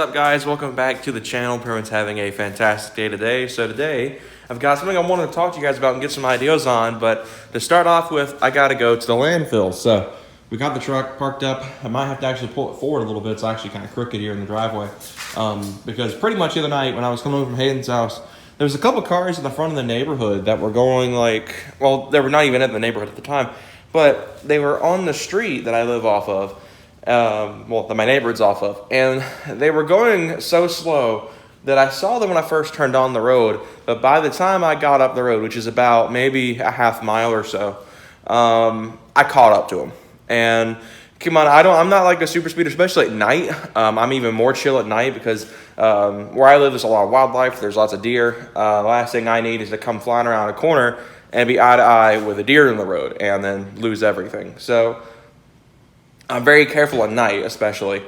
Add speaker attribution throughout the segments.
Speaker 1: up, guys? Welcome back to the channel. Everyone's having a fantastic day today. So today, I've got something I wanted to talk to you guys about and get some ideas on. But to start off with, I got to go to the landfill. So we got the truck parked up. I might have to actually pull it forward a little bit. It's actually kind of crooked here in the driveway. Because pretty much the other night when I was coming over from Hayden's house, there was a couple cars in the front of the neighborhood that were going like, well, they were not even in the neighborhood at the time, but they were on the street that I live off of. That my neighbor's off of, and they were going so slow that I saw them when I first turned on the road, but by the time I got up the road, which is about maybe a half mile or so, I caught up to them. And come on, I'm not like a super speeder, especially at night. I'm even more chill at night because where I live, there's a lot of wildlife, there's lots of deer. The last thing I need is to come flying around a corner and be eye to eye with a deer in the road and then lose everything. So I'm very careful at night, especially.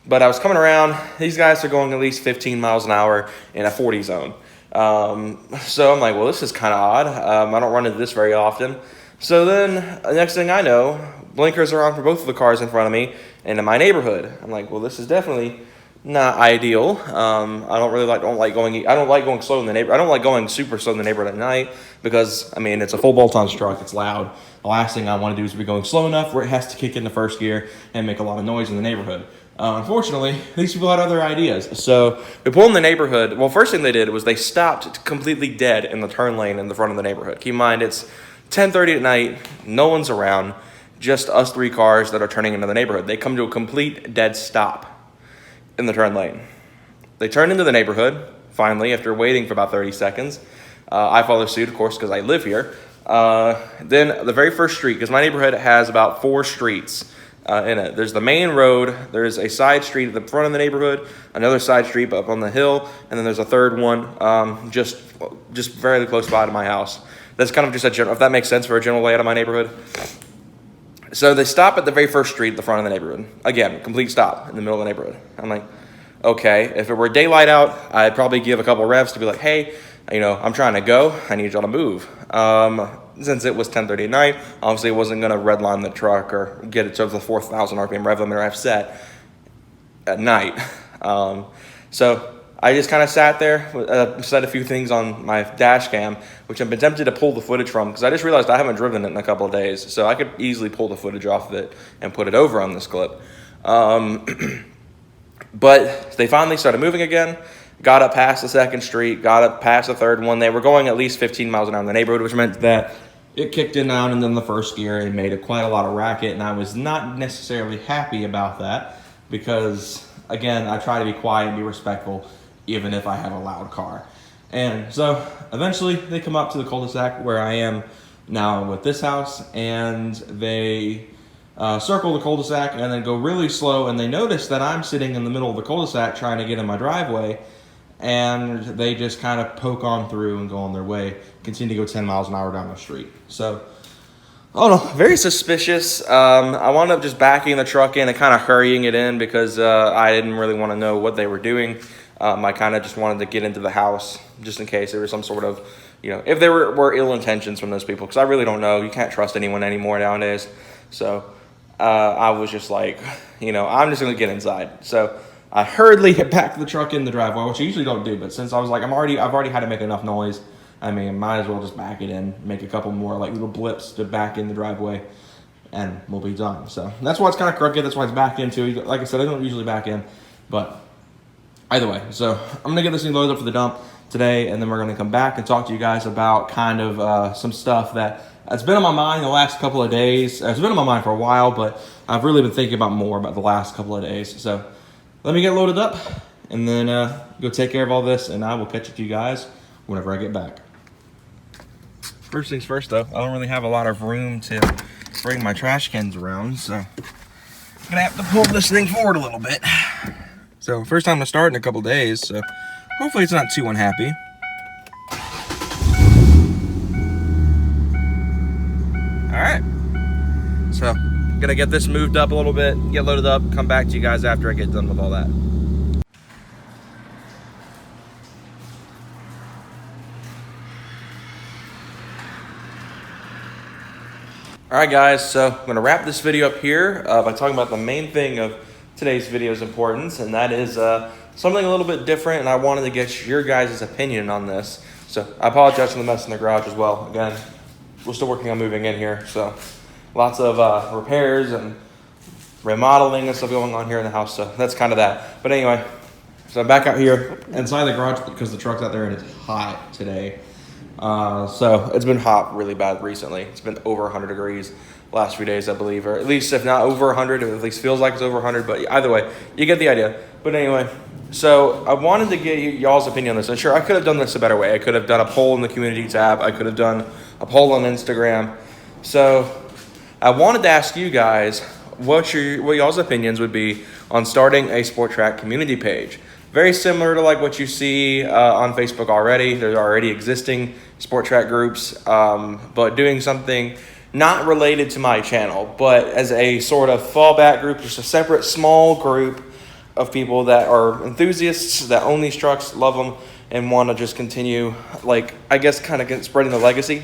Speaker 1: But I was coming around. These guys are going at least 15 miles an hour in a 40 zone. So I'm like, well, this is kind of odd. I don't run into this very often. So then, the next thing I know, blinkers are on for both of the cars in front of me and in my neighborhood. I'm like, well, this is definitely not ideal. I don't like going slow in the neighborhood. I don't like going super slow in the neighborhood at night because, I mean, it's a full bolt-on truck. It's loud. The last thing I want to do is be going slow enough where it has to kick into first gear and make a lot of noise in the neighborhood. Unfortunately, these people had other ideas. So we pulled in the neighborhood. Well, first thing they did was they stopped completely dead in the turn lane in the front of the neighborhood. Keep in mind, it's 10:30 at night. No one's around. Just us three cars that are turning into the neighborhood. They come to a complete dead stop in the turn lane. They turn into the neighborhood, finally, after waiting for about 30 seconds. I follow suit, of course, because I live here. Then the very first street, because my neighborhood has about 4 streets in it. There's the main road, there's a side street at the front of the neighborhood, another side street up on the hill, and then there's a third one just very close by to my house. That's kind of just a general, if that makes sense for a general layout of my neighborhood. So they stop at the very first street at the front of the neighborhood. Again, complete stop in the middle of the neighborhood. I'm like, okay, if it were daylight out, I'd probably give a couple revs to be like, hey, I'm trying to go. I need y'all to move. Since it was 10:30 at night, obviously it wasn't going to redline the truck or get it to the 4,000 RPM rev limiter I've set at night. So I just kind of sat there, set a few things on my dash cam, which I've been tempted to pull the footage from because I just realized I haven't driven it in a couple of days. So I could easily pull the footage off of it and put it over on this clip. But they finally started moving again, got up past the second street, got up past the third one. They were going at least 15 miles an hour in the neighborhood, which meant that it kicked in down and then the first gear and made quite a lot of racket. And I was not necessarily happy about that because, again, I try to be quiet and be respectful even if I have a loud car. And so eventually they come up to the cul-de-sac where I am now with this house, and they circle the cul-de-sac and then go really slow, and they notice that I'm sitting in the middle of the cul-de-sac trying to get in my driveway, and they just kind of poke on through and go on their way, continue to go 10 miles an hour down the street. So, I don't know, very suspicious. I wound up just backing the truck in and kind of hurrying it in because I didn't really want to know what they were doing. I kind of just wanted to get into the house just in case there was some sort of, if there were ill intentions from those people, because I really don't know. You can't trust anyone anymore nowadays. So I was just like, I'm just going to get inside. So I hurriedly backed the truck in the driveway, which I usually don't do, but since I was like, I've already had to make enough noise. I mean, might as well just back it in, make a couple more like little blips to back in the driveway, and we'll be done. So that's why it's kind of crooked. That's why it's backed into. Like I said, I don't usually back in, but either way. So I'm going to get this thing loaded up for the dump today, and then we're going to come back and talk to you guys about kind of some stuff that's been on my mind the last couple of days. It's been on my mind for a while, but I've really been thinking about the last couple of days. So let me get loaded up, and then go take care of all this, and I will catch up to you guys whenever I get back. First things first, though, I don't really have a lot of room to bring my trash cans around, so I'm going to have to pull this thing forward a little bit. So first time to start in a couple days, so hopefully it's not too unhappy. Alright, so I'm going to get this moved up a little bit, get loaded up, come back to you guys after I get done with all that. Alright guys, so I'm going to wrap this video up here by talking about the main thing of today's video's importance, and that is something a little bit different, and I wanted to get your guys' opinion on this. So I apologize for the mess in the garage as well. Again, we're still working on moving in here, so lots of repairs and remodeling and stuff going on here in the house, so that's kind of that. But anyway, so I'm back out here inside the garage because the truck's out there and it's hot today. So it's been hot really bad recently. It's been over 100 degrees last few days, I believe, or at least if not over 100, it at least feels like it's over 100, but either way, you get the idea. But anyway, so I wanted to get y'all's opinion on this, and sure, I could have done this a better way. I could have done a poll in the community tab. I could have done a poll on Instagram. So I wanted to ask you guys what y'all's opinions would be on starting a Sport Trac community page. Very similar to like what you see on Facebook already. There's already existing Sport Trac groups, but doing something not related to my channel, but as a sort of fallback group, just a separate small group of people that are enthusiasts that own these trucks, love them, and want to just continue, like, I guess, kind of spreading the legacy.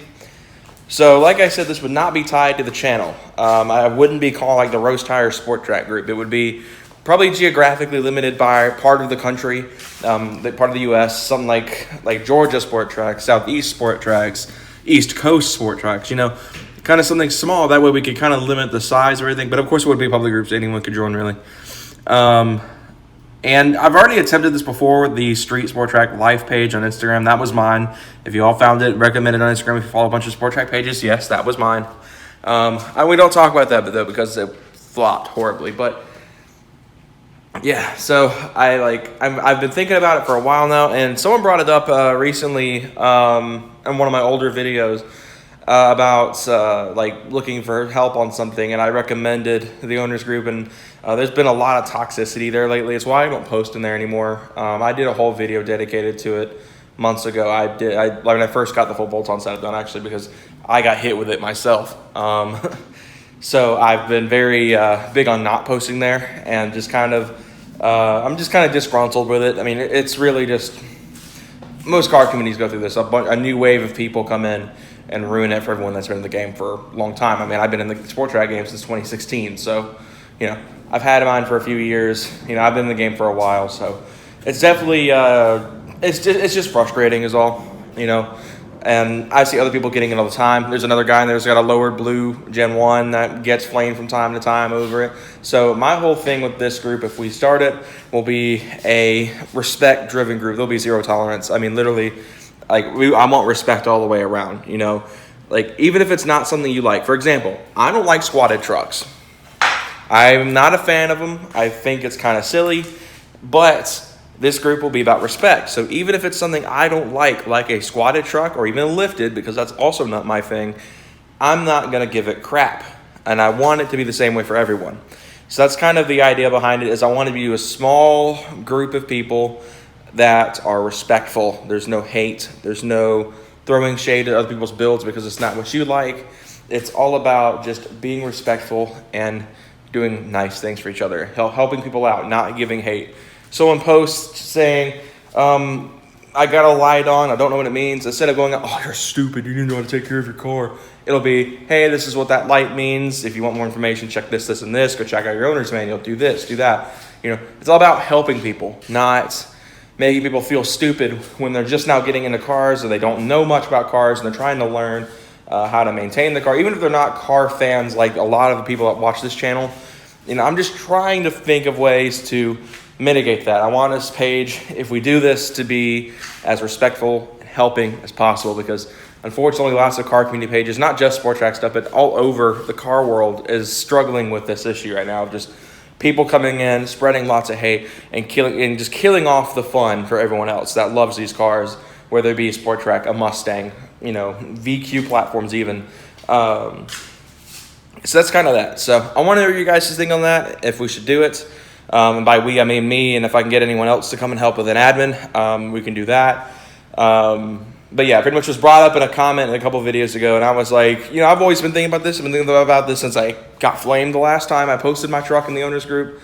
Speaker 1: So, like I said, this would not be tied to the channel. I wouldn't be called like the Roast Tire Sport Trac group. It would be probably geographically limited by part of the country, part of the U.S., something like Georgia Sport Trac, Southeast Sport Tracs, East Coast Sport Tracs, you know, kind of something small. That way we could kind of limit the size of everything. But of course it would be public groups. Anyone could join, really. And I've already attempted this before, the Street Sport Trac Life page on Instagram. That was mine. If you all found it, recommend it on Instagram. If you follow a bunch of Sport Trac pages, yes, that was mine. We don't talk about that, though, because it flopped horribly. But yeah, so I've been thinking about it for a while now, and someone brought it up recently in one of my older videos about like looking for help on something, and I recommended the owners group, and there's been a lot of toxicity there lately. It's why I don't post in there anymore. I did a whole video dedicated to it months ago. When I first got the full bolt-on setup done, actually, because I got hit with it myself. So I've been very big on not posting there, and just kind of I'm just kind of disgruntled with it. I mean, it's really just, most car communities go through this. A new wave of people come in and ruin it for everyone that's been in the game for a long time. I mean, I've been in the Sport Trac game since 2016, so, you know, I've had mine for a few years. You know, I've been in the game for a while, so it's definitely, it's just frustrating is all, you know. And I see other people getting it all the time. There's another guy in there who's got a lowered blue Gen 1 that gets flamed from time to time over it. So my whole thing with this group, if we start it, will be a respect-driven group. There'll be zero tolerance. I mean, literally, like, I want respect all the way around, you know. Like, even if it's not something you like. For example, I don't like squatted trucks. I'm not a fan of them. I think it's kind of silly, but this group will be about respect. So even if it's something I don't like a squatted truck or even a lifted, because that's also not my thing, I'm not going to give it crap. And I want it to be the same way for everyone. So that's kind of the idea behind it, is I want to be a small group of people that are respectful. There's no hate. There's no throwing shade at other people's builds because it's not what you like. It's all about just being respectful and doing nice things for each other, helping people out, not giving hate. Someone posts saying, I got a light on, I don't know what it means. Instead of going, oh, you're stupid, you didn't know how to take care of your car. It'll be, hey, this is what that light means. If you want more information, check this, this, and this. Go check out your owner's manual. Do this, do that. You know, it's all about helping people, not making people feel stupid when they're just now getting into cars or they don't know much about cars and they're trying to learn how to maintain the car. Even if they're not car fans like a lot of the people that watch this channel, you know, I'm just trying to think of ways to mitigate that. I want this page, if we do this, to be as respectful and helping as possible, because unfortunately lots of car community pages, not just Sport Trac stuff, but all over the car world, is struggling with this issue right now of just people coming in, spreading lots of hate and just killing off the fun for everyone else that loves these cars, whether it be a Sport Trac, a Mustang, you know, VQ platforms even. So that's kind of that. So I want to hear you guys' think on that, if we should do it. And by we, I mean me, and if I can get anyone else to come and help with an admin, we can do that. But yeah, pretty much was brought up in a comment a couple of videos ago, and I was like, you know, I've always been thinking about this. I've been thinking about this since I got flamed the last time I posted my truck in the owners group.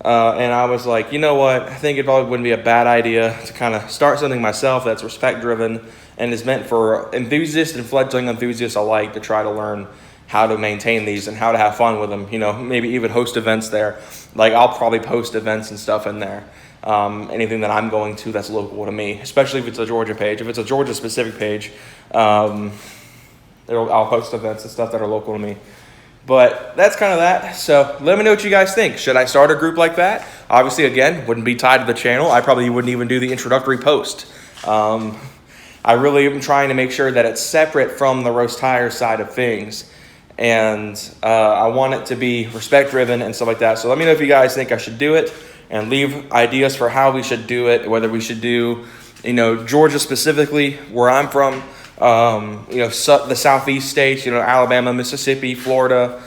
Speaker 1: And I was like, you know what? I think it probably wouldn't be a bad idea to kind of start something myself that's respect-driven and is meant for enthusiasts and fledgling enthusiasts alike to try to learn how to maintain these and how to have fun with them. You know, maybe even host events there. Like, I'll probably post events and stuff in there. anything that I'm going to that's local to me, especially if it's a Georgia page. If it's a Georgia specific page, I'll post events and stuff that are local to me. But that's kind of that. So let me know what you guys think. Should I start a group like that? Obviously, again, wouldn't be tied to the channel. I probably wouldn't even do the introductory post. I really am trying to make sure that it's separate from the roast tire side of things. And I want it to be respect driven and stuff like that. So let me know if you guys think I should do it, and leave ideas for how we should do it, whether we should do, Georgia specifically, where I'm from, the southeast states, Alabama, Mississippi, Florida,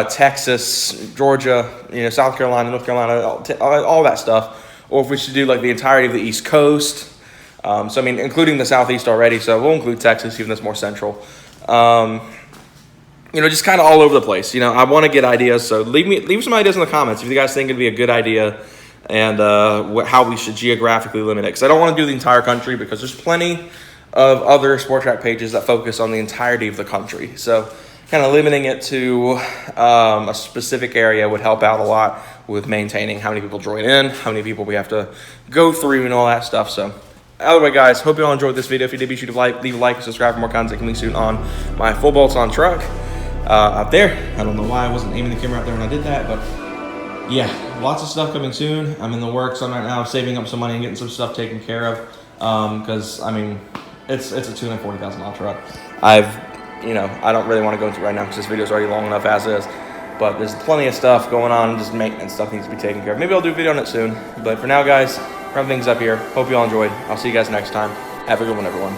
Speaker 1: Texas, Georgia, South Carolina, North Carolina, all that stuff. Or if we should do like the entirety of the East Coast. Including the southeast already, so we'll include Texas, even though it's more central. Just kind of all over the place. I want to get ideas, so leave some ideas in the comments if you guys think it'd be a good idea, and how we should geographically limit it. Because I don't want to do the entire country, because there's plenty of other sport track pages that focus on the entirety of the country. So kind of limiting it to a specific area would help out a lot with maintaining how many people join in, how many people we have to go through, and all that stuff. So either way, guys, hope you all enjoyed this video. If you did, be sure to leave a like and subscribe for more content coming soon on my full bolts on truck out there. I don't know why I wasn't aiming the camera out there when I did that, but yeah, lots of stuff coming soon. I'm in the works on right now, saving up some money and getting some stuff taken care of, because it's a $240,000 truck. I don't really want to go into it right now because this video is already long enough as is, but there's plenty of stuff going on, just maintenance stuff needs to be taken care of. Maybe I'll do a video on it soon, but for now, guys, wrap things up here. Hope you all enjoyed. I'll see you guys next time. Have a good one, everyone.